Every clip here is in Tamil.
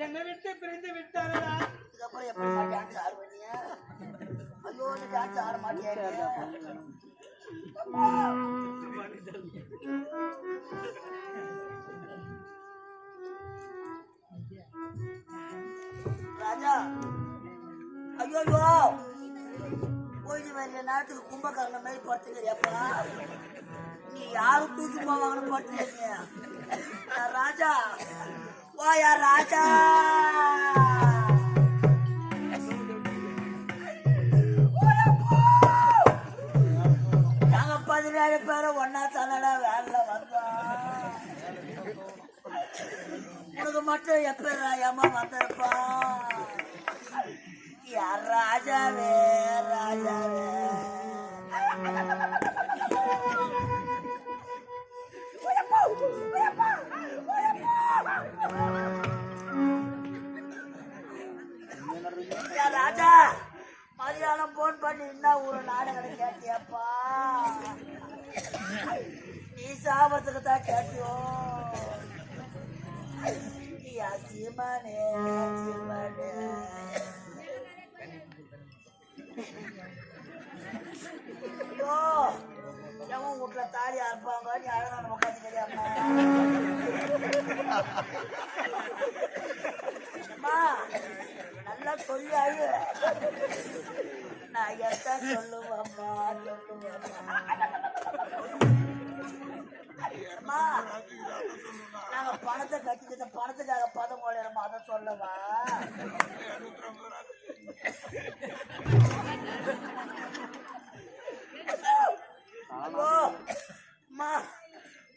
என்னை விட்டு பிரிந்து விட்டாரா? இதுக்கப்புறம் எப்படி டான்ஸ் ஆடுவீங்க? ஐயோ டான்ஸ் ஆட மாட்டேன். ராஜா ஐயோ போயிட்டு வேற நேரத்துக்கு கும்பகர்ண மாதிரி படுத்துக்கிறியப்பா. நீ யாரும் தூக்கி போவாங்கன்னு படுத்துக்கிறீங்க. ராஜா வாயா ராஜா. நாங்க 17 பேரும் ஒன்னா தானடா வேலை வந்தோம். உனக்கு மட்டும் எப்ப ஏமா வந்திருப்பா? யார் ராஜாவே ராஜாவே. ராஜா மதியானம் போன் பண்ணி என்ன ஒரு நாடகம் கேட்டியப்பா? நீ சாபத்துக்கு தான் கேட்டியோ? சீமானே சீமானே எவன் வீட்டுல தாலி அறுப்பாங்க நீ அழகான உட்காந்து தெரியாமா? நல்லா சொல்லி அழு. நான் எத்தான் சொல்லுவாம்மா சொல்லுவாம்மா. நாங்க பணத்தை கட்டிக்கிட்ட பணத்துக்காக பதம் போடுறோமா? அதை சொல்லவா?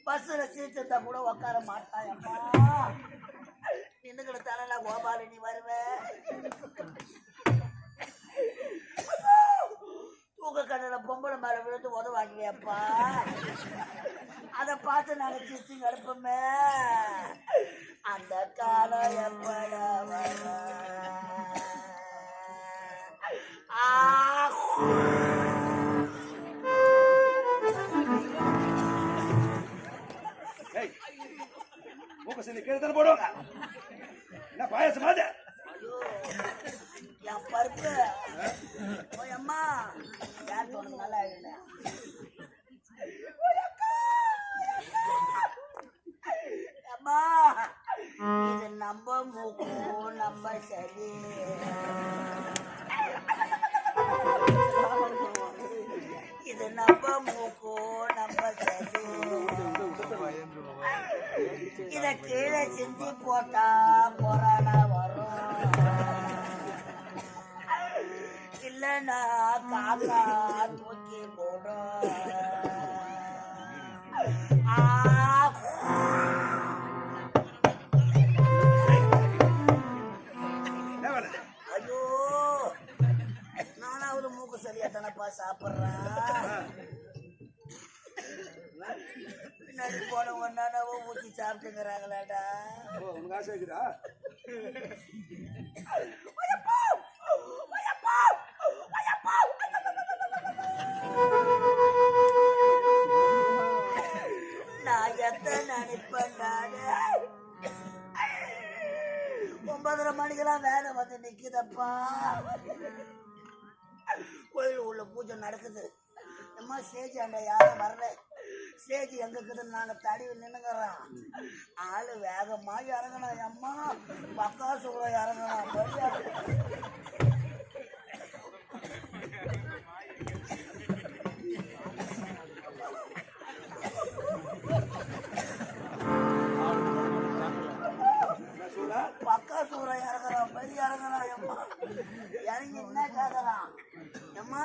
பஸ்ல சீட்டு இருந்தா கூட உட்கார மாட்டாயம்மா. நின்னுக்கிட்ட தானே கோபாலினி வருவேன். தூக்க கடையில பொம்பளை மேல விழுந்து உதவாங்குவேப்பா. அதை பார்த்து நாங்க சிரிச்சு கிடப்போமே. அந்த காலம் எப்படா போடுவாங்க. என்ன பாயசம் அது? என் பருப்பு அம்மா யார் தோணுது நல்லா இல்லை. அம்மா இது நம்ம மூக்கு நம்ம சரி. இது நம்ம மூக்கு நம்ம சரி. இத கீழே சிந்தி போட்டா கொரோனா வரும். இல்லைன்னா காக்கா தூக்கி போடும். ஐயோ நானாவது மூக்கு சரியா தானப்பா சாப்பிட்றேன். பின்னாடி போன ஒன்னானவோ ஊற்றி சாப்பிட்டுங்கிறாங்களாடா. நான் எத்தனை நினைப்பேன். 9:30 மணிக்கெல்லாம் வேலை வந்து நிக்குதப்பா. கோயில் உள்ள பூஜை நடக்குது. அம்மா ஸ்டேஜ் ஆண்ட யாரும் வரல. ஸ்டேஜ் எங்க இருக்குதுன்னு நாங்க தடவி நின்னுங்கிறோம். ஆளு வேகமா இறங்கணும். அம்மா பக்கா சுகர இறங்கணும். பக்கா சுகர இறங்குறான். பெரிய இறங்குறான். அம்மா இறங்கி என்ன கேட்கறான்? அம்மா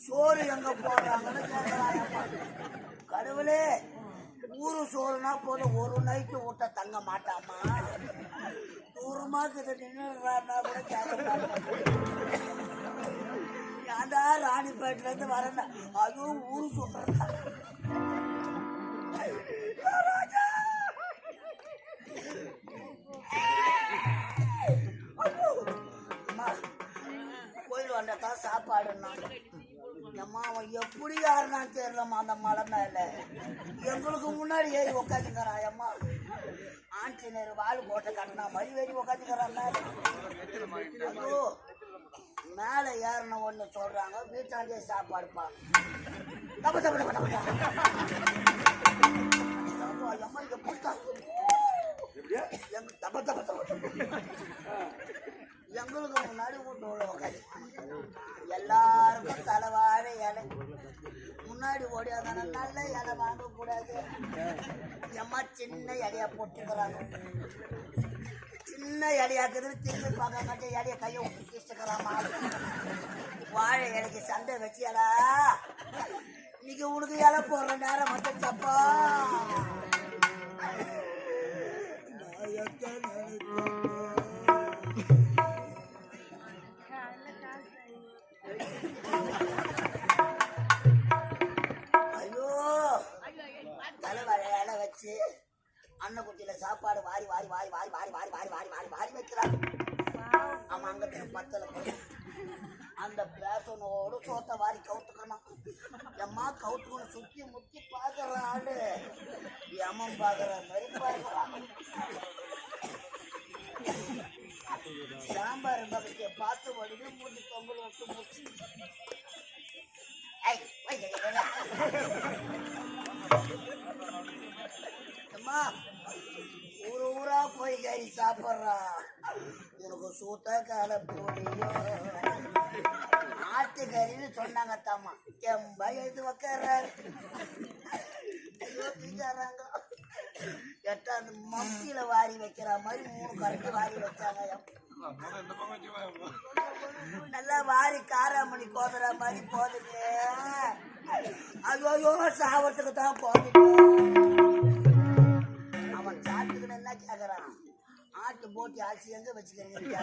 சோறு எங்க போடுறாங்கன்னு கேட்கறான். கடவுளே ஊரு சோறுனா போதும், ஒரு நைட்டு ஊட்ட தங்க மாட்டாமா? தூரமா கிட்ட நின்றுறான்னா கூட கேட்க மாட்டேன். ஏன்டா ராணிப்பேட்டில இருந்து வரேன், அதுவும் ஊரு சொல்றா. கோயில் வந்தா சாப்பாடு அம்மா அவன் எப்படி யாருன்னு தெரியலம்மா அந்த மலை மேல எங்களுக்கு முன்னாடி ஏறி உக்காந்துக்கிறான் அம்மா ஆஞ்சநேயர் வால் கோட்டை கட்டினா மணி ஏறி உக்காந்துக்கிறான் ஐயோ மேல ஏறின ஒண்ணு சொல்றாங்க வீட்டாண்டே சாப்பாடுப்பாங்க அம்மா எங்களுக்கு முன்னாடி வீட்டு உள்ள உக்காந்து எல்லாருக்கும் தலைவாழ இலை முன்னாடி ஓடியாதான நல்ல இலை வாங்கக்கூடாது எம்மா சின்ன இலையா போட்டுக்கிறாங்க சின்ன இலையாக்குது திரும்பி பார்க்க மாட்டேன் இலைய கையை விட்டு கீச்சுக்கிறாமா வாழை இலைக்கு சண்டை வச்சியலா இன்னைக்கு உனக்கு இலை போடுற நேரம் மட்டும் தப்பா ஐயோ தலைவரை இலை வச்சு அன்னக்குட்டியில சாப்பாடு வாரி வாரி வாரி வாரி வாரி வாரி வாரி வாரி வாரி வாரி வைக்கிறான் அவன் அங்கத்துல பத்தல அந்த பேசனோடு சோத்த வாரி கவுத்துக்கணும் எம்மா கவுத்துக்கணும் சுத்தி முத்தி பாக்குற ஆளு எம்மன் பாக்குற மாதிரி பாக்குறான் சாம்பார் பக்கத்தை பார்த்து வடிவு மூடி பொங்கல் விட்டு முடிச்சு அம்மா ஊரு ஊரா போய் கறி சாப்பிட்றா எனக்கு சூத்த கால போடியும் ஆட்டுக்கறின்னு சொன்னாங்க தாமா எம்பா எழுது வைக்கிறாரு தீஞ்சாராங்க எட்டாந்து மம்மியில வாரி வைக்கிற மாதிரி 3 கரண்டு வாரி வச்சாங்க நல்லா வாரி காராமணி கோதுற மாதிரி போதுங்க ஐயோ சாவறதுக்கு தான் போதுங்க அவன் சாப்பிட்டுக்கிட்டு என்ன கேக்குறான் ஆட்டு போட்டி அரிசி எங்க வச்சுக்கிறீங்க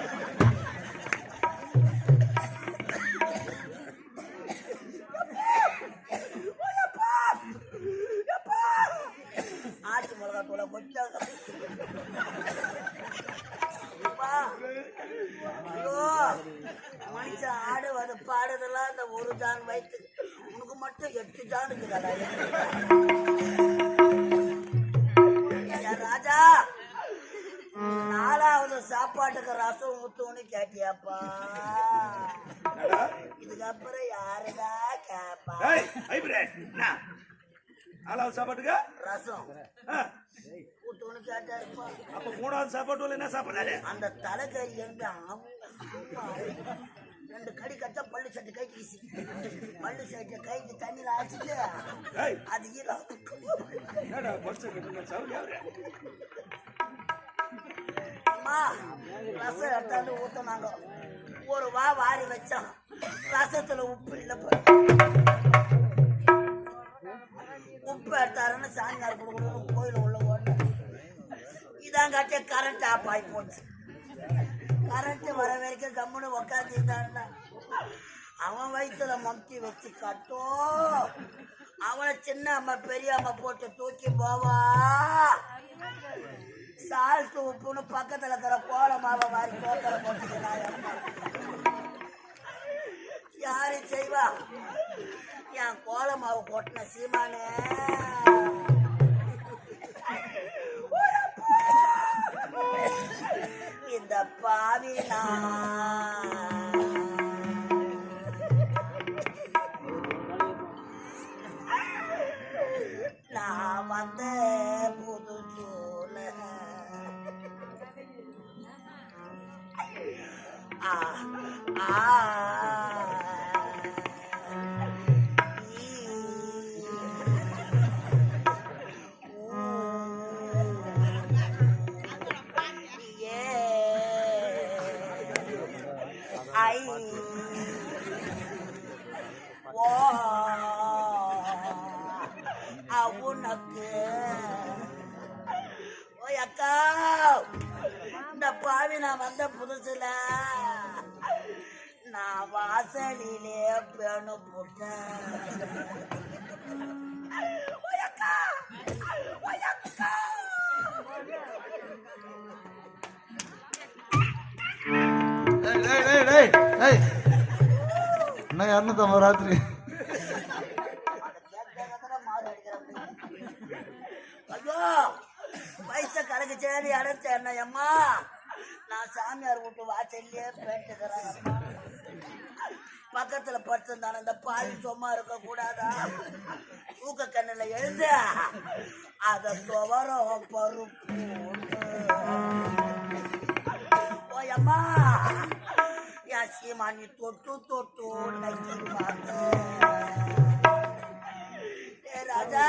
ஆட்டு மிளகா தூளை கொஞ்சம் ஐயோ மனுஷன் ஆடுவது பாடுதெல்லாம் இந்த ஒரு ஜான் வயிற்று உனக்கு மட்டும் 8 ஜான் இருக்குதா ராஜா 4வது சாப்பாட்டுக்கு ரசம் ஊத்துன்னு கேட்டியாப்பா இதுக்கப்புறம் யாருடா கேப்பா 4வது சாப்பாட்டுக்கு ரசம் ஊத்துன்னு கேட்டாருப்பா அப்ப 3வது சாப்பாட்டு என்ன சாப்பிடாரு அந்த தலைக்கறி எங்க 2 கடி கட்ட பள்ளி சட்டு கை வீசி பள்ளி சட்டு கைக்கு தண்ணியில் அடிச்சுட்டு அது அம்மா ரசம் எடுத்தாந்து ஊத்தினாங்க ஒரு வாரி வச்சான் ரசத்துல உப்பு இல்லை உப்பு எடுத்தாருன்னு சாமியார் கொடுக்கணும் கோயில் உள்ள ஓட இதான் காட்டிய கரண்ட் ஆஃப் ஆகி போச்சு கரண்ட் வர வரைக்கும் கம்முன்னு உக்காந்துருந்தான்னா அவன் வயிற்றுல மம்தி வச்சு கட்டும் அவனை சின்ன அம்மா பெரிய அம்மா போட்டு தூக்கி போவா சால்ட்டு உப்புன்னு பக்கத்துல இருக்கிற கோல மாவை வாரி தோக்கல போட்டுக்கிறான் யாரு செய்வா என் கோல மாவு கொட்டின சீமானே இந்த பாவி நான் வந்த புது சூழ உனக்கு ஓய் அக்கா இந்த பாவி நான் வந்த புதுசுல நான் வாசலிலே பேணு போட்டேன் என்ன 250 ராத்திரி வயச கணக்கு சேரி அடைச்சேன் அம்மா. நான் சாமியார் வீட்டு வாசல்லையே பேட்டுக்கிறேன் அம்மா. பக்கத்துல படுத்திருந்தான இந்த பாதி சும்மா இருக்க கூடாதா? தூக்க கண்ணுல எழுத அத துவரம் பருப்பு ஓயம்மா என் சீமானி தொட்டு தொட்டு நக்கி பார்த்து ராஜா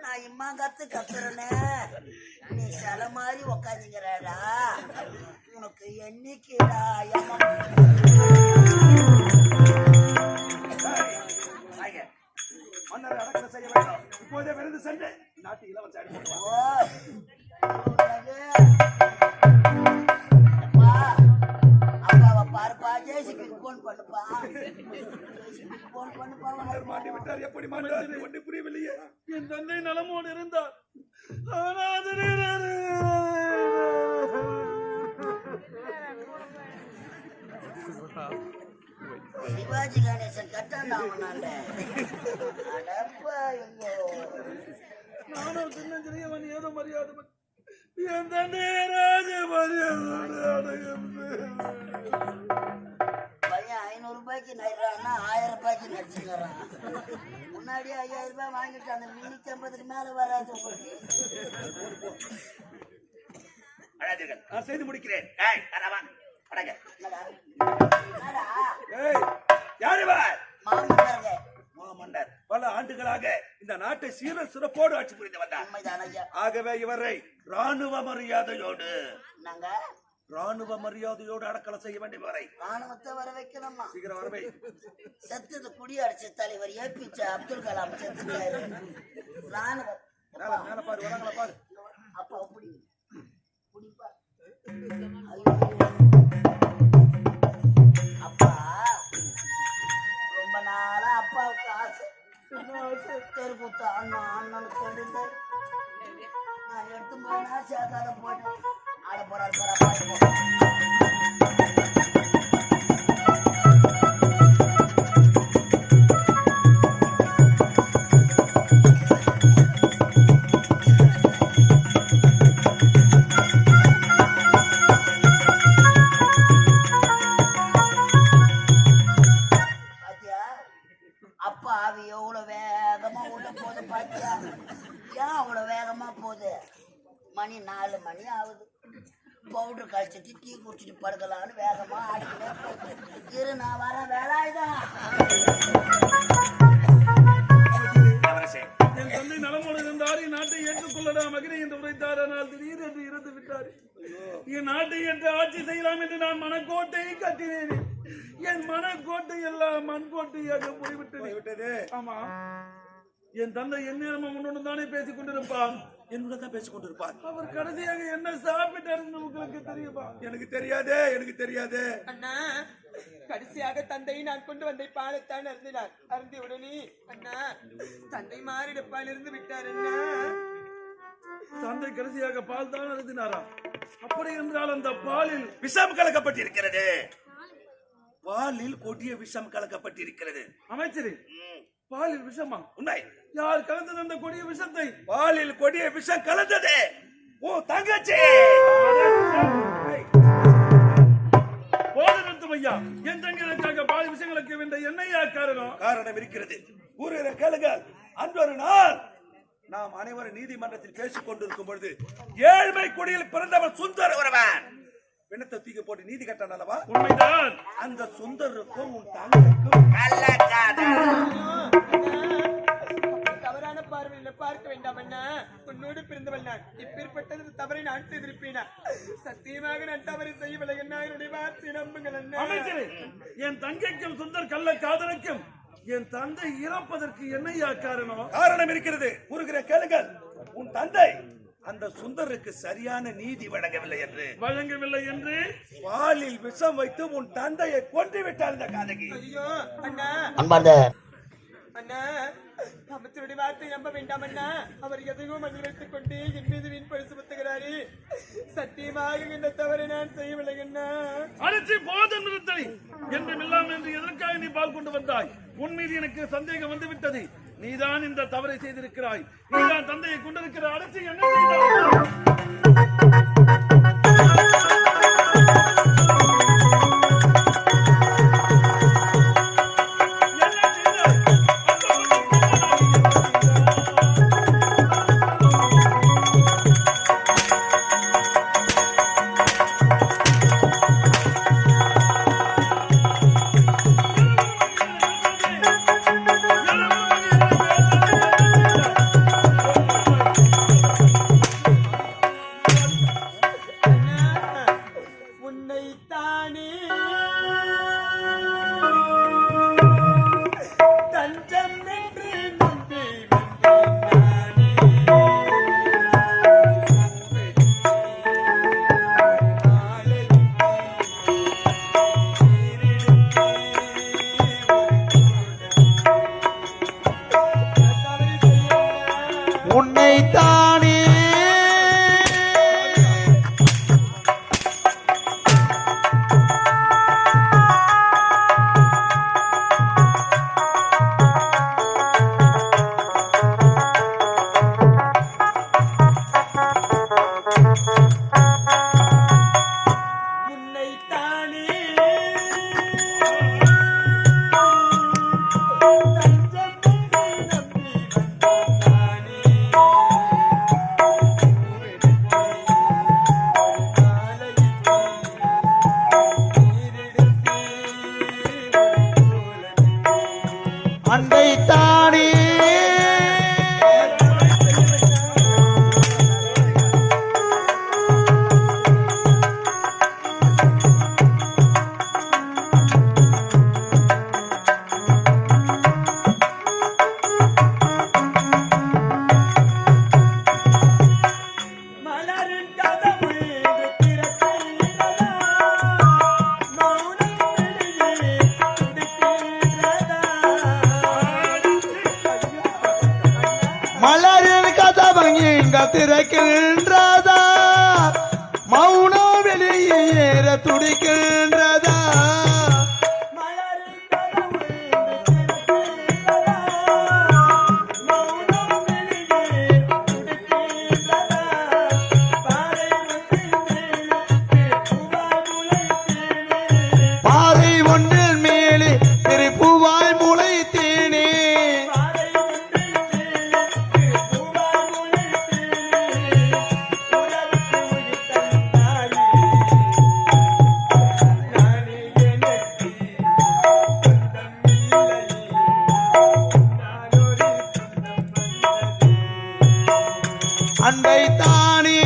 நான் இம்மா கத்துறேன்னு நீ சில மாதிரி உக்காந்துங்கிறடா. உனக்கு என்னைக்குடா மன்னர் அடக்கம் செய்ய வேண்டும். இப்போதே விருது சென்று நாட்டு இளவரசி அப்பாவை பாருப்பா. ஜேசிபி போன் பண்ணுப்பா. போன் பண்ணுப்பா. மாட்டி விட்டார். எப்படி மாட்டார் ஒன்று புரியவில்லையே. என் தந்தை நலமோடு இருந்தார். ஆனால் சிவாஜி கணேசன் கட்டாண்டா நானும் சின்னஞ்சிறியவன் ஏதோ மரியாதை என் தந்தை ராஜ மரியாதை பையன் 500 ரூபாய்க்கு நடுறான்னா 1000 ரூபாய்க்கு நடிச்சுக்கிறான். முன்னாடியே 5000 ரூபாய் வாங்கிட்டு அந்த 150க்கு மேல வராது. நான் செய்து முடிக்கிறேன். மாமன்னர் பல ஆண்டுகளாக இந்த நாட்டை சீர சிறப்போடு ஆட்சி புரிந்து வந்தார். ஆகவே இவரை ராணுவ மரியாதையோடு அடக்கலம் செய்ய வேண்டிய வரை ராணுவத்தை வர வைக்கணுமா? சீக்கிரம் வரவை. செத்து குடியரசு தலைவர் ஏபிஜே அப்துல் கலாம் செத்துட்டாரு. ராணுவ மேல பாரு, வராங்களா பாரு. அப்பா அப்பா ரொம்ப நாளா அப்பாவுக்கு ஆசை. தெருக்கூத்து அண்ணனுக்கு கொண்டு நான் எடுத்து போனா சேர்க்காத போயிட்டு ஆட போறாரு போறா. மணி 4 மணி ஆகுது. பவுடர் கழிச்சிட்டு டீ குடிச்சிட்டு படுக்கலான்னு வேகமா ஆடிக்கிட்டு இரு நான் வர வேலாயுதம். என் தந்தை நலமோடு இருந்தார். நாட்டை ஏற்றுக்கொள்ளடா மகனே என்று உரைத்தார். ஆனால் திடீர் என்று இறந்து விட்டார். என் நாட்டை என்று ஆட்சி செய்யலாம் என்று நான் மனக்கோட்டையை கட்டினேன். என் மனக்கோட்டை எல்லாம் மண்கோட்டையாக போய்விட்டது. ஆமா, என் தந்தை எந்நேரமும் முன்னோடு தானே பேசிக் கொண்டிருப்பான். என்னுடன் தான் பேசிக் கொண்டிருப்பார். அவர் கடைசியாக என்ன சாப்பிட்டாரு உங்களுக்கு தெரியுமா? எனக்கு தெரியாது. அண்ணா, கடைசியாக தந்தையை நான் கொண்டு வந்த பாலைத்தான் அருந்தினார். அருந்திய உடனே அண்ணா தந்தை மாறிடப்பால் இருந்து விட்டார். அண்ணா தந்தை கடைசியாக பால் தான் அருந்தினாரா? அப்படி என்றால் அந்த பாலில் விஷம் கலக்கப்பட்டிருக்கிறது. பாலில் கொடிய விஷம் கலக்கப்பட்டிருக்கிறது. அமைச்சரே, பாலில் விஷமா? உண்மை. யார் கலந்தது அந்த கொடிய விஷத்தை? பாலில் கொடிய விஷம் கலந்தது ஓ தங்கச்சி. போதனத்தும் ஐயா, என் தங்களுக்காக பால் விஷயங்களுக்கு வேண்ட என்னையா காரணம் இருக்கிறது. கூறுகிற கேளுங்கள். அன்றொரு நாள் நாம் அனைவரும் நீதிமன்றத்தில் பேசிக் கொண்டிருக்கும் பொழுது ஏழ்மை குடியில் பிறந்தவன் சுந்தர் ஒருவன் பிணத்தை தூக்கி போட்டு நீதி கட்டான் அல்லவா? உண்மைதான். அந்த சுந்தருக்கும் உன் தங்கைக்கும் தவறான பார்வையில் பார்க்க வேண்டாம் அண்ணா. உன்னோடு பிறந்தவள் நான். இப்பேற்பட்டது தவறை நான் செய்திருப்பேனா? சத்தியமாக நான் தவறை செய்யவில்லை. என்னுடைய வார்த்தை நம்புங்கள் அண்ணா. அமைச்சரே, என் தங்கைக்கும் சுந்தர் கள்ள காதலுக்கும் என் தந்தை இறப்பதற்கு என்னையா காரணம் இருக்கிறது. கூறுகிற கேளுங்கள். உன் தந்தை அந்த சுந்தருக்கு சரியான நீதி வழங்கவில்லை என்று பாலில் விஷம் வைத்து உன் தந்தையை கொன்று விட்டார் இந்த காதகி. ஐயோ அண்ணா, அன்பார்ந்த அண்ணா அமைச்சருடைய வார்த்தை நம்ப வேண்டாம் அண்ணா. அவர் எதையும் மணி வைத்துக் கொண்டு என் மீது வீண் பழி சுமத்துகிறாரு. சத்தியமாக இந்த தவறை நான் செய்யவில்லை அண்ணா. அடிச்சு போதும் நிறுத்தடி என்றும் இல்லாமல் என்று எதற்காக நீ பால் கொண்டு வந்தாய்? உன் மீது எனக்கு சந்தேகம் வந்து விட்டது. நீதான் இந்த தவறை செய்திருக்கிறாய். நீதான் தந்தையை கொண்டிருக்கிற அடிச்சு என்ன செய்தாய்? உன்னைத்தானே அன்னைத்தானே மலரின் கதவம் இங்க திறக்கின்றதா, மௌனம் வெளியேற துடிக்கின்றதா. பாறை ஒன்றில் மேலே திருப்புவாய் முளைத்தேனே. அன்னைத்தானே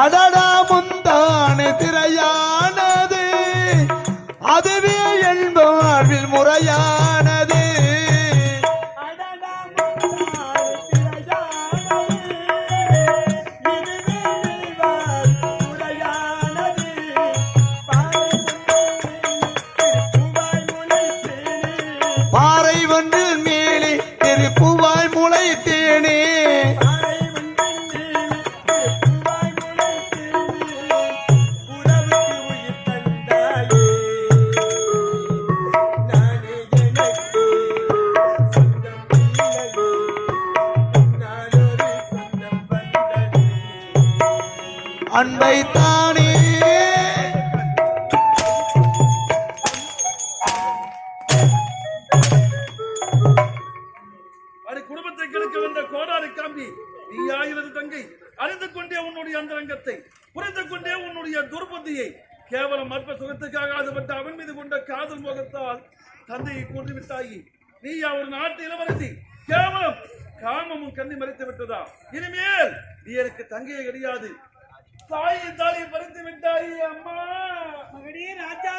அடடா முந்தான திரையானது, அதுவே என் வாழ்வில் முறையானது. பாறை ஒன்றில் மேலே திருப்புவாய் முளைத்தேனே. அன்னைத்தானே அது குடும்பத்தை கெடுக்க வந்த கோடாரி காம்பி நீயா எனது தங்கை. அறிந்து கொண்டே உன்னுடைய அந்தரங்கத்தை, புரிந்து கொண்டே உன்னுடைய துர்புத்தியை, கேவலம் அற்ப சுகத்துக்காக ஆசைப்பட்ட அவன் மீது கொண்ட காதல் முகத்தால் தந்தையை கொண்டு விட்டாயி. நீயா ஒரு நாட்டு இளவரசி, கேவலம் காம காமமும் கண்ணி மறைத்து விட்டதா? இனிமேல் நீ எனக்கு தங்கையே கிடையாது. தாயை தாலியை பறித்து விட்டாயே அம்மா. மகனே ராஜா,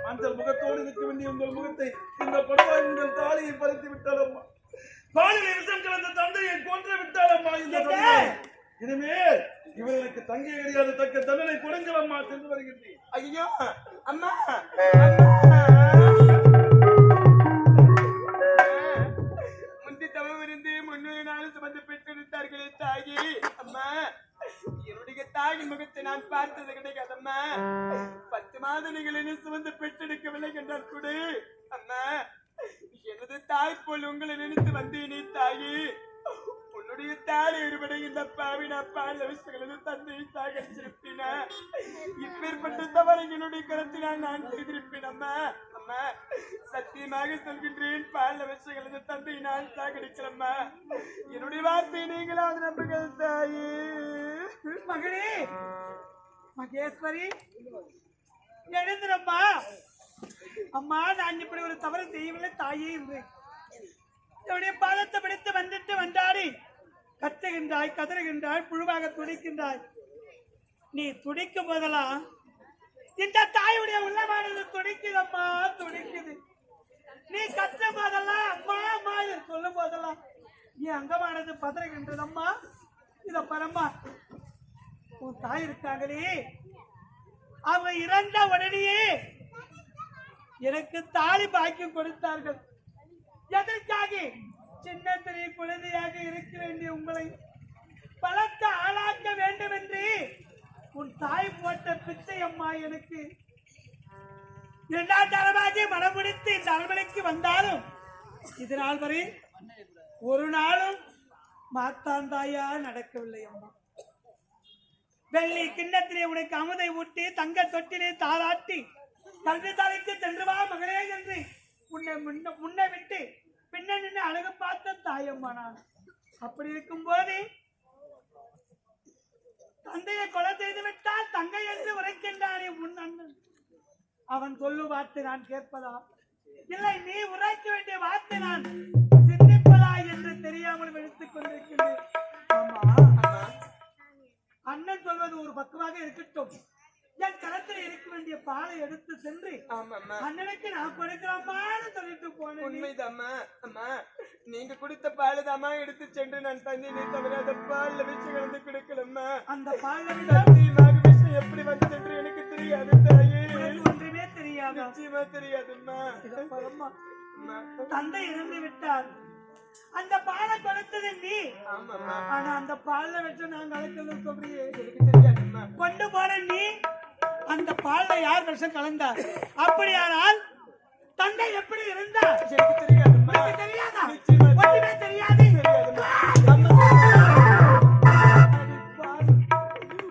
அந்த முகத்தோடு நிற்க வேண்டிய உங்கள் முகத்தை இந்த படுவாய் உங்கள் தாலியை பறித்து விட்டாள் அம்மா. பாலில் விஷம் கலந்த தந்தையை கொன்று விட்டாள் அம்மா. இந்த தந்தை இனிமேல் இவர்களுக்கு தங்கை கிடையாது, தக்க தண்டனை கொடுங்கள் அம்மா. சென்று வருகின்றேன். ஐயோ அம்மா, முந்தி தவம் இருந்து 300 நாள் சுமந்து பெற்றெடுத்தார்களே தாயி. அம்மா, என்னுடைய தாயின் முகத்தை நான் பார்த்தது கிடையாது அம்மா. 10 மாதங்களை சுமந்து பெற்றெடுக்கவில்லை என்றால் கூட அம்மா, எனது தாய் போல் உங்களை நினைத்து வந்தேனே தாயி. உன்னுடைய தாய் ஒருபடி இந்த பாவினா பால் விஷயங்களது தந்தையை சாகரிச்சிருப்பேனா? இப்பேற்பட்ட தவறை என்னுடைய கருத்தினால் நான் செய்திருப்பேன் அம்மா. அம்மா, சத்தியமாக சொல்கின்றேன், பால் விஷயங்களது தந்தையை நான் சாகரிக்கிறம்மா. என்னுடைய வார்த்தை நீங்களாவது நம்புங்கள் தாயி. மகளே மகேஸ்வரி, எழுந்துறம்மா. அம்மா, நான் இப்படி ஒரு தவறு செய்யவில்லை தாயே என்று என்னுடைய பாதத்தை பிடித்து வந்துட்டு வந்தாடி கத்துகின்றாய், கதறுகின்றாய், புழுவாக துடிக்கின்றாய். நீ துடிக்கும் போதெல்லாம் இந்த தாயுடைய உள்ளமானது துடிக்குதம்மா, துடிக்குது. நீ கத்தும் போதெல்லாம் அம்மா அம்மா சொல்லும் போதெல்லாம் நீ அங்கமானது பதறுகின்றது அம்மா. இத பரம்மா, உன் தாய் இருக்காங்களே, அவங்க இறந்த உடனேயே எனக்கு தாலி பாக்கியம் கொடுத்தார்கள். எதற்காக? சின்ன திரை குழந்தையாக இருக்க வேண்டிய உங்களை பலத்த ஆளாக்க வேண்டும் என்று உன் தாய் போட்ட பிச்சை அம்மா. எனக்கு 2ஆம் தரமாக மனம் முடித்து இந்த அரண்மனைக்கு வந்தாலும் இது நாள் வரை ஒரு நாளும் மாத்தாந்தாயா நடக்கவில்லை அம்மா. வெள்ளி கிண்ணத்திலே உனக்கு அமுதை ஊட்டி, தங்க தொட்டிலே தாராட்டி, கல்வி தலைக்கு சென்று வா மகளே என்று முன்ன விட்டு பின்ன நின்று அழகு பார்த்த தாயம்மா நான். அப்படி இருக்கும் போது தந்தையை கொலை செய்து விட்டால் தங்கை என்று உரைக்கின்றானே உன் அண்ணன், அவன் சொல்லு வார்த்தை நான் கேட்பதா? இல்லை, நீ உரைக்க வேண்டிய வார்த்தை நான் சிந்திப்பதா என்று தெரியாமல் எடுத்துக் கொண்டிருக்கிறேன். அண்ணன் சொல்வது ஒரு பக்கமாக இருக்கட்டும், என் களத்தில் இருக்க வேண்டிய பாலை எடுத்து சென்று அண்ணனுக்கு நான் கொடுக்கலாமான்னு சொல்லிட்டு போனேன். உண்மைதாம்மா. அம்மா, நீங்க கொடுத்த பால் தாமா எடுத்து சென்று நான் தண்ணீரை தவிர அந்த பால்ல வச்சு கலந்து கொடுக்கலம்மா. அந்த பால்ல சத்தியமாக விஷயம் எப்படி வந்தது என்று எனக்கு தெரியாது தாயே. ஒன்றுமே தெரியாது. நிச்சயமா தெரியாதும்மா. தந்தை இறந்து விட்டார், அந்த பாலை கொடுத்தது நீ. ஆனா அந்த பால்ல வச்சு நான் கலக்கல சொல்றியே, எனக்கு தெரியாதும்மா. கொண்டு போன நீ அந்த பால்ல யார் விஷம் கலந்தார்? அப்படியானால் தந்தை எப்படி இருந்தார்? எனக்கு தெரியாதும்மா. தெரியாதா? ஒன்றுமே தெரியாது.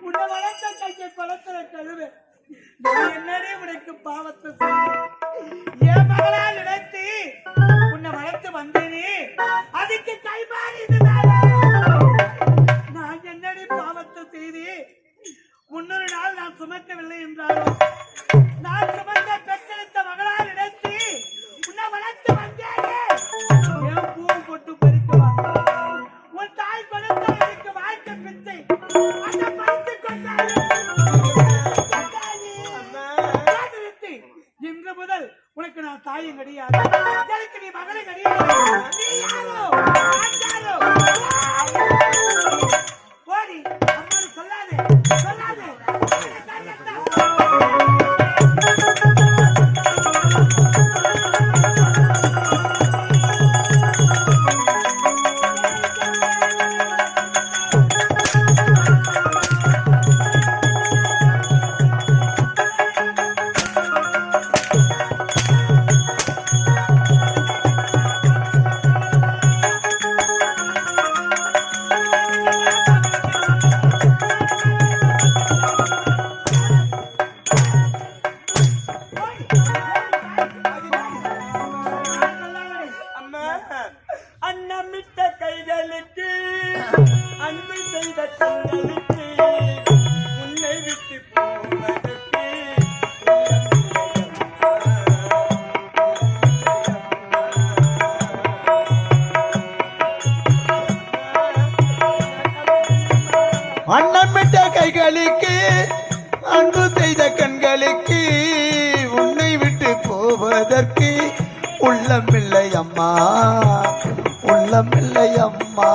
உன்னை வளர்த்த கையை பழத்துல கழுவு, என்னடே உனக்கு பாவத்தை என் மகளா நினைத்து உன்னை வளர்த்து வந்தேனே, அதுக்கு கைமாறி நான் என்னடி பாவத்தை செய்து 300 நாள் நான் சுமக்கவில்லை என்றாலும் நான் சுமந்த பெற்றெடுத்த மகளால் நினைத்து உன்னை வளர்த்து வந்தேனே. என் பூவும் போட்டு பறிக்குவா உன் தாய் கொடுத்த எனக்கு வாழ்க்கை பிச்சை அதை பறித்து கொண்டாரு. இன்று முதல் உனக்கு நான் தாயும் கிடையாது, எனக்கு நீ மகளை கிடையாது. நீ யாரோ போடி அம்மா சொல்லாதே சொல்லாதே. அன்னமிட்ட கைகளுக்கு அன்பு செய்த கண்களுக்கு உன்னை விட்டு போவதற்கு உள்ளமில்லை அம்மா.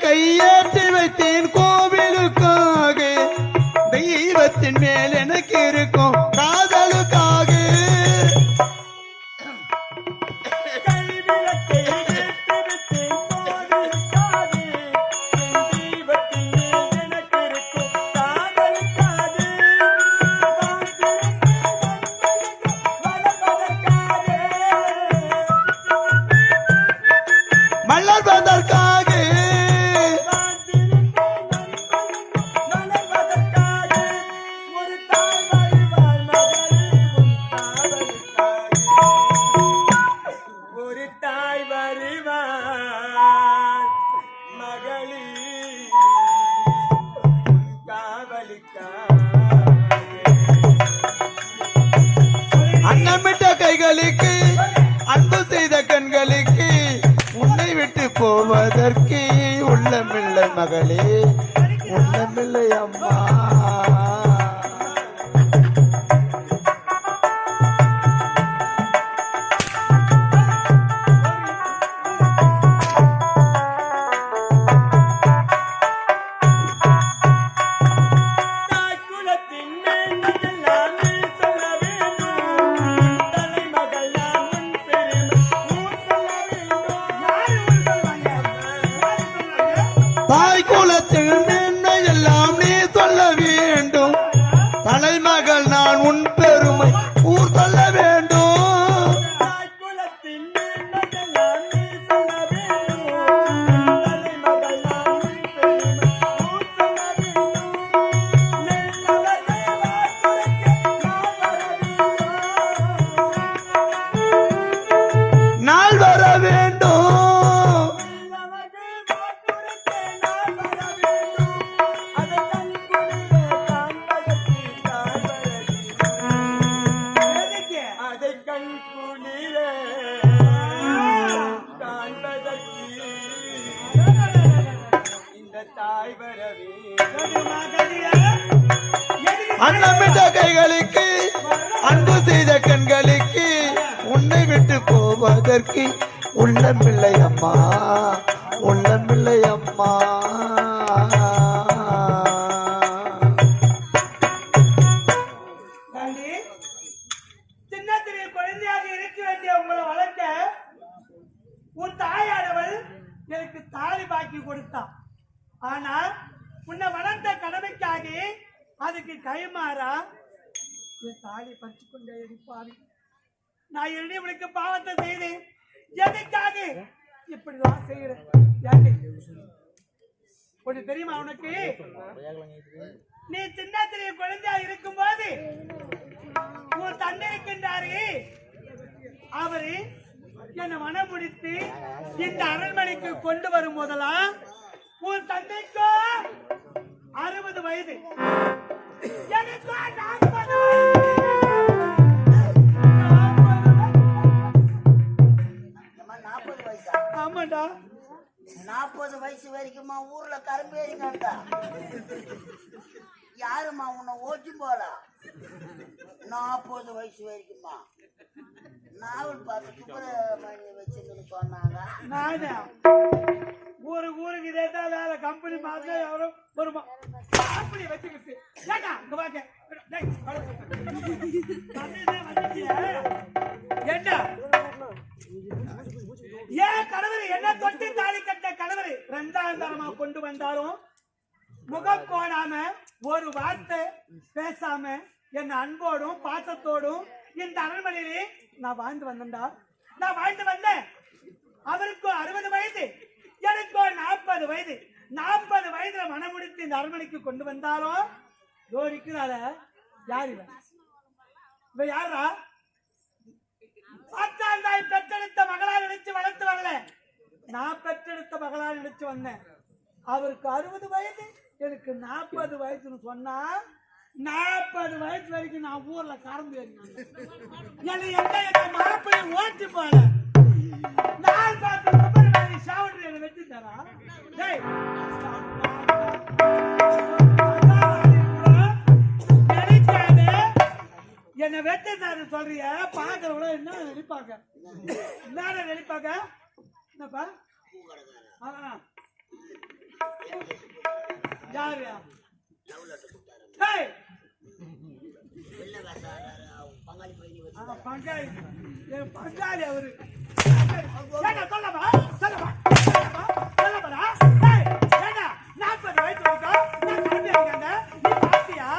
கையேற்றி வைத்தேன் கோவிலுக்காக, தெய்வத்தின் மேல் எனக்கு இருக்கும் காதலுக்காக. மலர்வதற்காக அன்னமிட்ட கைகளுக்கு, அன்பு செய்த கண்களுக்கு, உன்னை விட்டு போவதற்கு உள்ளமில்லை மகளே, உள்ளமில்லை அம்மா. தாய் குலத்தில் நின்னை எல்லாம் நீ சொல்ல வேண்டும், தலைமகள் நான் உன் பெருமை ஊர் சொல்ல வேண்டும். நாள் வர வேண்டும், அன்னமிட்ட கைகளுக்கு, அன்பு செய்த கண்களுக்கு, உன்னை விட்டு போவதற்கு உள்ளமில்லை அம்மா, உள்ளமில்லை அம்மா. சின்னத்திலே குழந்தையாக இருக்க வேண்டிய உங்களை வளர்க்க உன் தாயானவள் எனக்கு தாலி பாக்கி கொடுத்தான். ஆனா உன்னை வளர்த்த கடமைக்காக அதுக்கு கைமாறா என் தாலி பறிச்சு கொண்டே இருப்பாரு. நான் எழுதி உனக்கு பாவத்தை செய்தேன், எதுக்காக இப்படிதான் செய்யறேன்? ஒண்ணு தெரியுமா உனக்கு? நீ சின்னத்திலே குழந்தையா இருக்கும் போது உன் தந்தை இருக்கின்றாரு, அவரு என்னை மனம் முடித்து இந்த அரண்மனைக்கு கொண்டு வரும் போதெல்லாம் உன் தந்தைக்கோ 60 வயது, எனக்கோ 40. வயசா? ஆமாண்டா, 40 வயசு வரைக்கும் சும்மா ஊர்ல கரும்பேறிங்கண்டா யாருமா உன்னை ஓட்டி போல 40 வயசு வரைக்குமா நாவல் பார்த்து சுப்பிரமணிய வச்சுன்னு சொன்னாங்க. நானே ஊருக்கு இதே தான் வேலை. கம்பெனி மாசம் எவ்வளோ வருமா அப்படி வச்சுக்கிட்டு ஏண்டா இங்க வாங்க ஏண்டா ஏன் கணவர் என்ன தொட்டு தாலி கட்ட கணவர் 2ஆம் தரமா கொண்டு வந்தாலும் முகம் கோடாம ஒரு வார்த்தை பேசாம என் அன்போடும் பாசத்தோடும் இந்த அரண்மனையிலே நான் வாழ்ந்து வந்தேன்டா. நான் வாழ்ந்து வந்தேன். அவருக்கு 60 வயது, எனக்கு 40 வயது. 40 வயதுல மனமுடித்து இந்த அரண்மனைக்கு கொண்டு வந்தாலும் ஜோடிக்கிறாள யாரு இவ யாரா? பத்தாண்டாய் பெற்றெடுத்த மகளா நினைச்சு வளர்த்து வரல, நான் பெற்றெடுத்த மகளா நினைச்சு வந்தேன். அவருக்கு 60 வயது, எனக்கு 40 வயசுன்னு சொன்னா 40 வயசு வரைக்கும் நான் ஊர்ல கறந்து என்ன மாப்பிள்ளை ஓட்டி போல நான் பார்த்து சுப்பிரமணிய சாவடி என்ன வச்சு தரா. என்ன வெட்டாரு சொல்றிய பாக்குறவங்கள என்ன நினைப்பாங்க? என்ன நினைப்பாங்க? என்னப்பா யாரு பங்காளி அவரு சொல்லமா சொல்லமா சொல்லமாடா 40 வயசு நீ பாத்தியா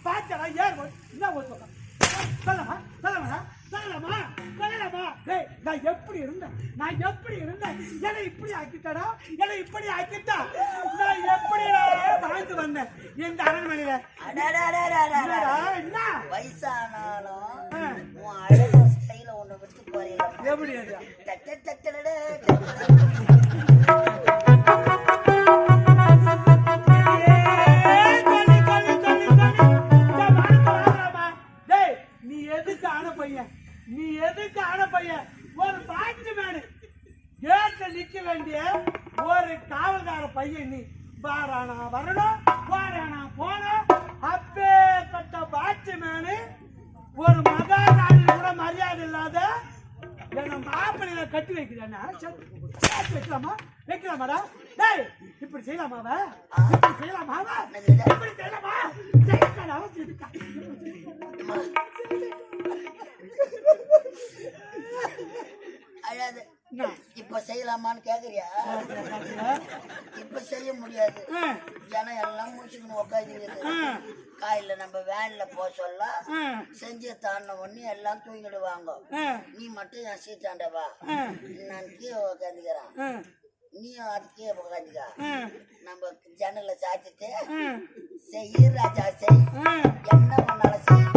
பாத்தியா ஏன் என்ன சொல்லமா சொல்லமாடா சொல்லலாமா சொல்லலாமா? நான் எப்படி இருந்தேன் என்னை இப்படி ஆக்கிட்டா நான் எப்படி வாழ்ந்து வந்தேன் இந்த அரண்மனையில. என்ன வயசானாலும் உன் அழகு ஸ்டைல ஒண்ணு விட்டு போறீங்க. எப்படி நீ எதுக்கு ஆன பையன்? ஒரு பாட்டு மேனு கேட்க நிக்க வேண்டிய ஒரு காவல்கார பையன் நீ. வாரானா வரணும், வாரானா போனோம். அப்பேற்பட்ட பாட்டு மேனு ஒரு மகாராணி கூட மரியாதை இல்லாத என்ன மாப்பிள்ளையில கட்டி வைக்கிறேன்னா வைக்கலாமாடா? டேய் இப்படி செய்யலாமாவா? இப்படி செய்யலாமாவா? இப்படி செய்யலாமா? அழாது. இப்ப செய்யலாமான்னு கேக்குறியா? இப்ப செய்ய முடியாது. ஏன்னா எல்லாம் முடிச்சுக்கணும் உட்காந்து. காயில நம்ம வேன்ல போக சொல்ல செஞ்சு தாண்ட உடனே எல்லாம் தூங்கிடுவாங்க. நீ மட்டும் என் சீட்டாண்டவா, நான் கீழே உட்காந்துக்கிறேன், நீயும் அது கீழே உட்காந்துக்க. நம்ம ஜன்னல சாத்திட்டு செய் ராஜா செய், என்ன பண்ணாலும் செய்.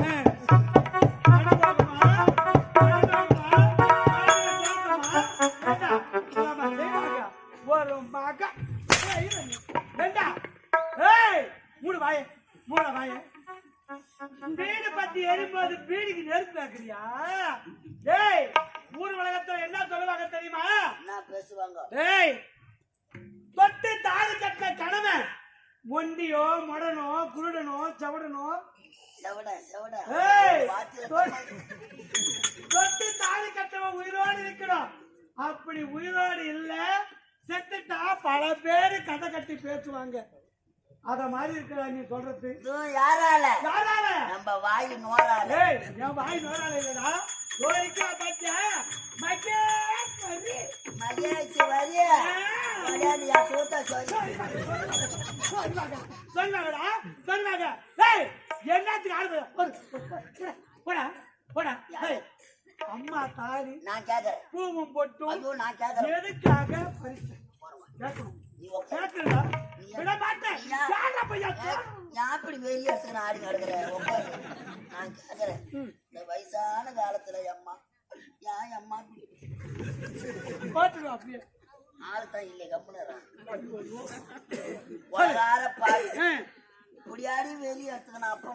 ஒரு மகா மூளை வாய வீடு பத்தி எரியும்போது வீடுக்கு நெருப்பு வைக்கிறியா? டேய் ஊர் உலகத்துல என்ன சொல்லுவாங்க தெரியுமா? நான் பேசுவாங்க. டேய் தொட்டு தாலி கட்ட கணவன் ஒண்டியோ மொடனோ குருடனோ செவடனோ தொட்டு தாலி கட்டவன் உயிரோடு இருக்கணும். அப்படி உயிரோடு இல்ல செத்துட்டா பல பேரு கதை கட்டி பேசுவாங்க. அத மாதிரி இருக்கிற நீ சொல்றது யாரால? யாரால? நம்ம வாய் நோரால. என் வாய் நோரால இல்லடா. கோரிக்கா பாத்தியா மகேஷ் வரிய மரியாதையா சூட்ட சொல்லுவாங்கடா சொல்லுவாங்க. என்னத்துக்கு ஆடு போடா போடா. அம்மா தாரி நான் கேக்குறேன். பூவும் போட்டும் ஐயோ நான் கேக்குறேன். எதுக்காக பரிசு கேட்கணும்? கேட்கறா விட மாட்டேன். எப்படி வெளியே எடுத்து நான் ஆடி நடக்கிறேன். நான் கேக்குறேன், இந்த வயசான காலத்துல அம்மா ஏன் அம்மா போட்டுருவா அப்படியே ஆள்தான் இல்லை கம்முனுறான் பாரு இப்படியாடி வெளியே எடுத்துக்கணும். அப்ப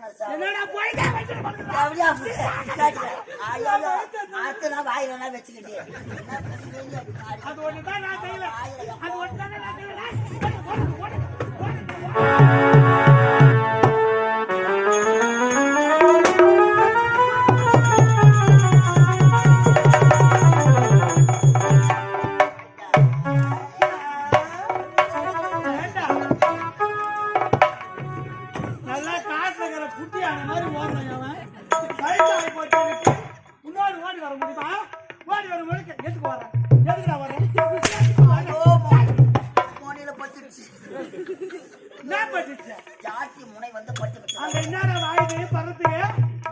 நான் வாயிலாம் வச்சுக்கிட்டே அது ஒண்ணுதான் நான் செய்யல. அது ஒண்ணுதான் நான் செய்யல. நல்லா காட்டுல இருக்கிற குட்டியான மாதிரி ஓடுறான் அவன். வயசாகி போச்சு எனக்கு. முன்னாடி ஓடி வர முடியுமா? ஓடி வர முடியும். எதுக்கு வர்றேன்? எதுக்குடா வர்றேன்? மோனியில பட்டுச்சு. என்ன பட்டுச்சு? ஜாட்டி முனை வந்து பட்டு விட்டு. அங்க என்னடா வாயுது பறத்துக்கு?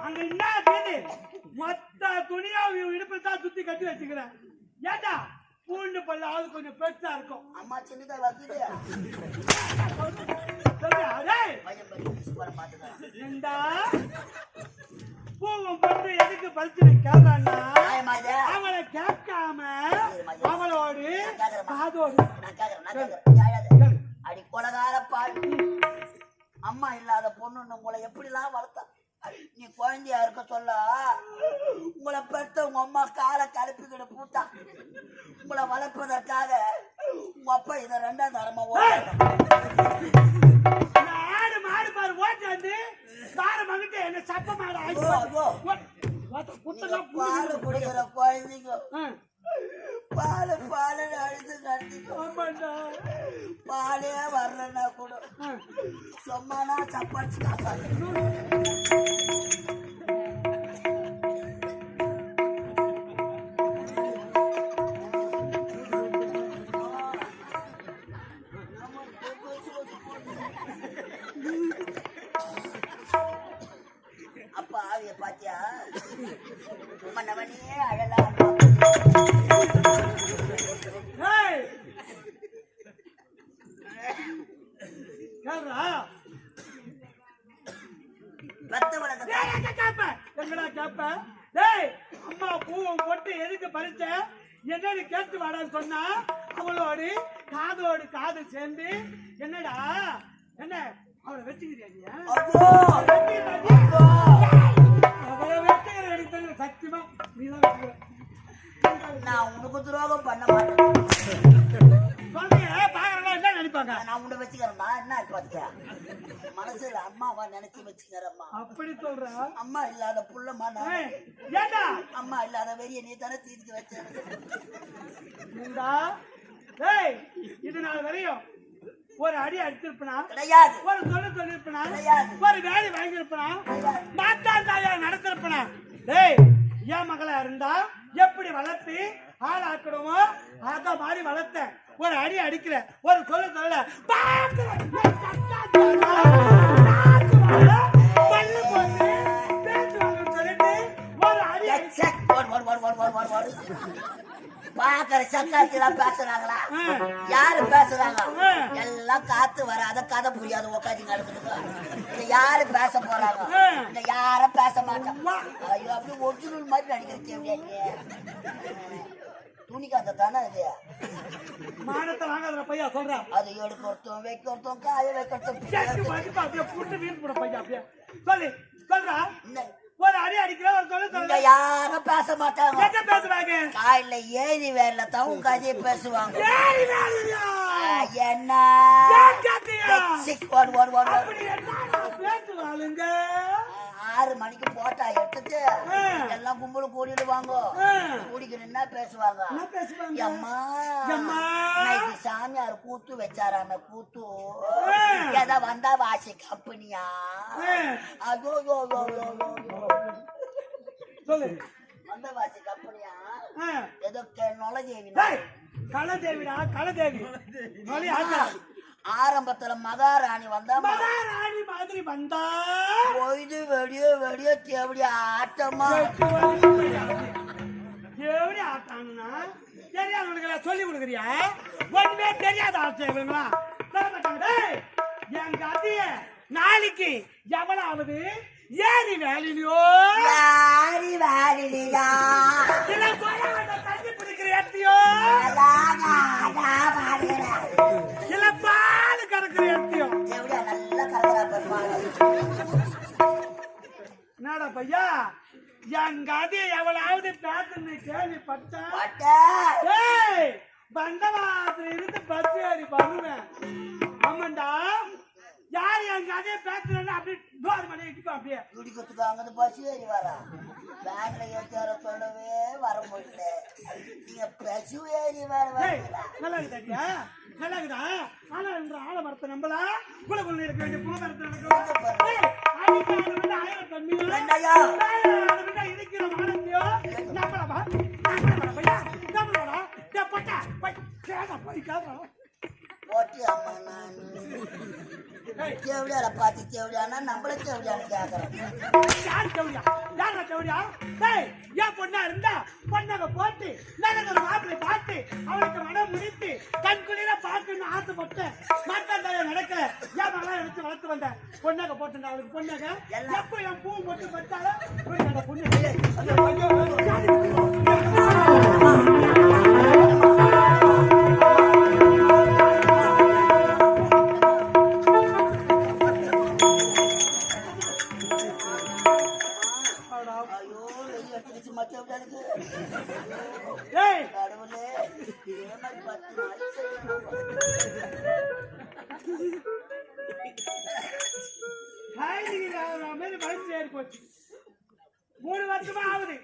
அங்க என்ன தேதி? மொத்த துணியா இடுப்பில் தான் சுத்தி கட்டி வச்சுக்கிறேன். ஏண்டா பூண்டு பல்லாவது கொஞ்சம் பெருசா இருக்கும். அம்மா சின்னதா வருது. சொல்றியா? டேய், பையன் பையன் சூப்பரா பாத்துக்கலாம். ஏண்டா பூவும் பட்டு எதுக்கு பறிச்சு கேட்கறான்னா அவளை கேட்காம அவளோடு காதோடு நான் கேக்குறேன். அடி கொலகார பால். அம்மா இல்லாத பொண்ணு உங்களை எப்படிலாம் வளர்த்தா? நீ குழந்தையா இருக்க சொல்ல உங்களை பெற்ற உங்க அம்மா காலை கலப்பிக்கிட்டு பூத்தா. உங்களை வளர்ப்பதற்காக உங்க அப்பா இதை 2ஆம் தரமா ஆடு மாடு பாரு ஓட்டு வந்து பாரு மகிட்ட என்ன சப்ப மாடு பால் குடிக்கிற குழந்தைங்க பால் பால் அழுது கட்டிக்கும். பாலே வரலன்னா கூட சொம்மானா சப்பாச்சு காப்பாது. அப்பா ஆவிய பாத்தியா மன்னவனே அழலாம். அம்மா பூவும் போட்டு எதுக்கு பறிச்ச என்னன்னு கேட்டு வாடான்னு சொன்னா அவளோடு காதோடு காது சேர்ந்து என்னடா என்ன அவளை வச்சுக்கிறியா? அவளை வெட்டுகிற எடுத்தது சத்தியமா நீதான் வச்சுக்கிற. நான் உனக்கு துரோகம் பண்ண மாட்டேன். என்ன நினைப்பாங்க? நான் உன்னை வச்சுக்கிறேன்னா என்ன பாத்துக்க மனசுல அம்மாவா நினைச்சு வச்சுக்கிறேம்மா. அப்படி சொல்ற? அம்மா இல்லாத புள்ளமா நான். ஏண்டா அம்மா இல்லாத வெறிய நீ தானே தீர்த்து வச்ச. இது நாள் வரையும் ஒரு அடி அடிச்சிருப்பனா கிடையாது. ஒரு சொல்லிருப்பனா கிடையாது. ஒரு வேலை வாங்கியிருப்பனா மாத்தான் தாயா நடத்திருப்பனா. டேய் என் மகளா இருந்தா எப்படி வளர்த்து ஆளாக்கணுமோ அத மாதிரி வளர்த்த. ஒரு அடி அடிக்கல ஒரு சொல்ல பல்லு போட்டு பேசுவாங்கன்னு சொல்லிட்டு ஒரு அடி பாக்குற சக்காத்திலாம் பேசுறாங்களா? யாரு பேசுறாங்க? எல்லாம் காத்து வராத கதை புரியாத உட்காந்து நடக்குது. யாரு பேச போறாங்க? இந்த யாரும் பேச மாட்டாங்க. ஐயோ அப்படி ஒரிஜினல் மாதிரி நடிக்கிற துணிக்கு அந்த தானே இது மானத்தை வாங்காத பையா சொல்றேன். அது எடுக்கிறதும் வைக்கிறதும் காய வைக்கிறதும் அப்படியே புட்டு வீண் போட பையா அப்படியே சொல்லி சொல்றா. ஒரு அடி அடிக்கிற ஒரு சொல்ல யாரும் பேச மாட்டாங்க. என்ன பேசுவாங்க? காயில ஏறி வேலை தான் கதையை பேசுவாங்க. என்ன பேசுவாளுங்க 6 மணிக்கு போட்டா எடுத்துட்டு எல்லாம் கும்பல கூடிடுவாங்க. கூடிக்கு என்ன பேசுவாங்க? சாமியார் கூத்து வச்சாராம கூத்து எதா வந்தா வாசி கம்பெனியா? ஐயோ சொல்லு வந்த வாசி கம்பெனியா? ஏதோ நொலதேவி கலதேவிடா கலதேவி. ஆரம்பத்துல மகாராணி வந்தா மகாராணி மாதிரி வந்தா பொய்து வெடியோ வெடியோ தேவடி ஆட்டமா எப்படி ஆட்டாங்கன்னா தெரியாத சொல்லி கொடுக்குறியா? ஒண்ணுமே தெரியாத ஆட்சியா? என் கதைய நாளைக்கு எவ்வளவு ஏறி வேலையிலையோ யாரி வேலையிலா தண்ணி பிடிக்கிற இடத்தையோ இல்ல பால் கறக்குற இடத்தையோ என்னடா பையா என் கதைய எவ்வளவு பேசுன்னு கேள்விப்பட்டேன். பண்டவாசல் இருந்து பஸ் ஏறி பண்ணுவேன். ஆமாண்டா, யார் என் கதையை பேசுறேன்னு அப்படியே டோர் மணி இடிப்பா அப்படியே. குடிக்கிறதுக்கு அங்கே பஸ் ஏறி வரா பேங்க்ல ஏற்ற சொல்லவே வர முடியல. நீங்க பசு ஏறி வர நல்லா இருக்குதாடியா, நல்லா இருக்குதா? ஆனா என்ற ஆல மரத்தை நம்பலா குல குள்ள இருக்க வேண்டிய புல மரத்தை இருக்கிற மானத்தையோ நம்பலமா பையா நம்பலடா பட்டா போட்டி அம்மா நான் தேவடியால பார்த்து தேவடியானா நம்மள தேவடியான்னு கேட்கறேன். யார் தேவடியா? யாரா தேவடியா? டேய், ஏன் பொண்ணா இருந்தா பொண்ணாக போட்டு நல்ல ஒரு மாப்பிள்ளை பார்த்து அவளுக்கு மனம் முடித்து கண் குளிர பார்க்கணும்னு ஆசைப்பட்டு மாட்டாந்தாய நடக்கல. ஏன் மகளாக எடுத்து வளர்த்து வந்தேன் பொண்ணாக போட்டு அவளுக்கு பொண்ணாக எப்போ என் பூ மட்டும் பட்டாலும் பொண்ணு கடவுளே இதே மாதிரி 10 நாள் செய்யணும். போச்சு 3 வருஷமா ஆகுது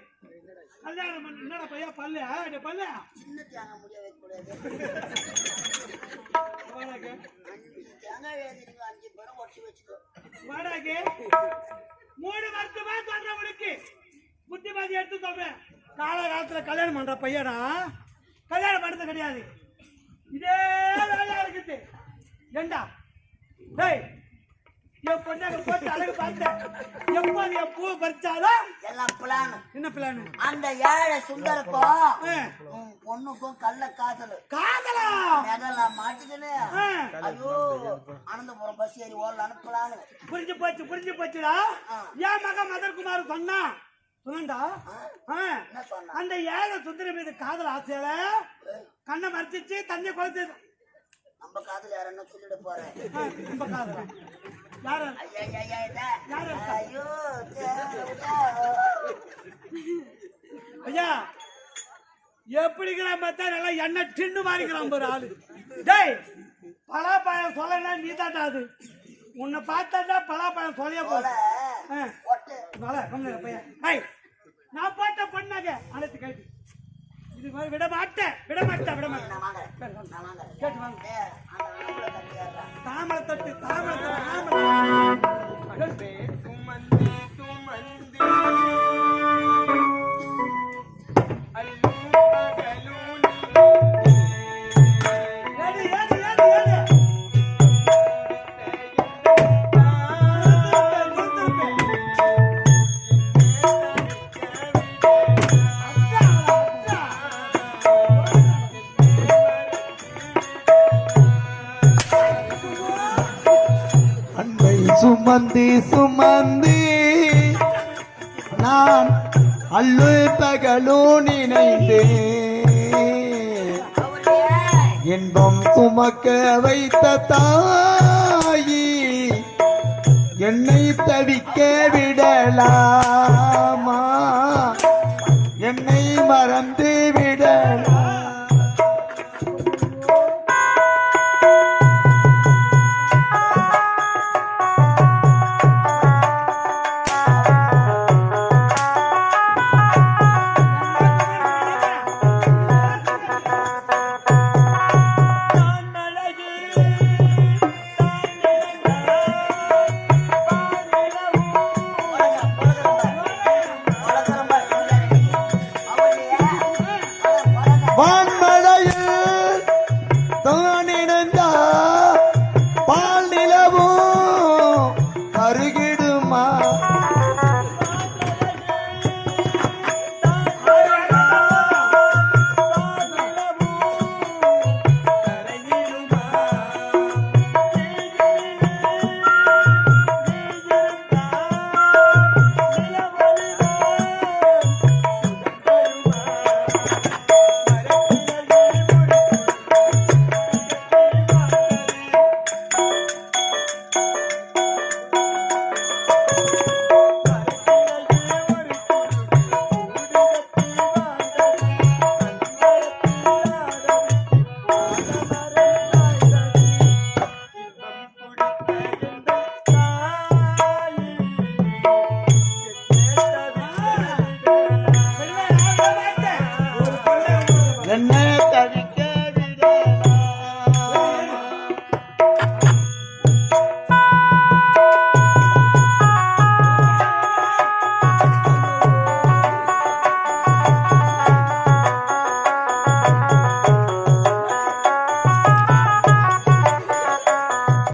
கல்யாணம் பண்ண. என்னடா பையா பல்லு பல்லு சின்ன தேங்காய் முடிய வைக்க கூடாது. தேங்காய் எழுதிங்க 5 பேரும் ஒட்டி வச்சுக்கோ. வாடாக்கு 3 வருஷமா சொல்றவனுக்கு புத்திமதி எடுத்து சொல்றேன். காலகாலத்துல கல்யாணம் பண்ற பையனா கல்யாணம் பண்றது கிடையாது. இதே வேலையா இருக்குது. ஏண்டா டேய், என் பொண்ணாக போட்டு அழகு பார்த்தேன். எப்போ என் பூ பறிச்சாலும் எல்லாம் பிளான். என்ன பிளான்? அந்த ஏழை சுந்தரக்கும் பொண்ணுக்கும் கள்ள காதலா மெதலாம் மாட்டுக்குன்னு ஐயோ அனந்தபுரம் பஸ் ஏறி ஓடலான்னு பிளான். புரிஞ்சு போச்சுடா. என் மகன் மதர்குமார் சொன்னா சொன்னா அந்த ஏழை சுந்தர மீது காதல் ஆசையால கண்ணை மறைச்சிச்சு தண்ணி குறைச்சு. நம்ம காதல் யார் என்ன சொல்லிட போறேன். நம்ம காதல் யாரு? ஐயோ ஐயா எப்படிங்கிறான் பார்த்தா நல்லா எண்ணெய் டின்னு மாறிக்கிறான் ஒரு ஆளு. டேய், பலாப்பழம் சொல்லனா நீ தாண்டா அது. உன்னை பார்த்தா பலாப்பழம் சொல்லிய போல பையன். நான் போட்ட பொண்ணாக அனைத்து கேட்டு இது மாதிரி விட மாட்டேன். கேட்டு வாங்க. தாமரை தொட்டு சுமந்து நான் அல்லு பகலும் நினைந்து இன்பம் சுமக்க வைத்த தாயி என்னை தவிக்க விடலாமா?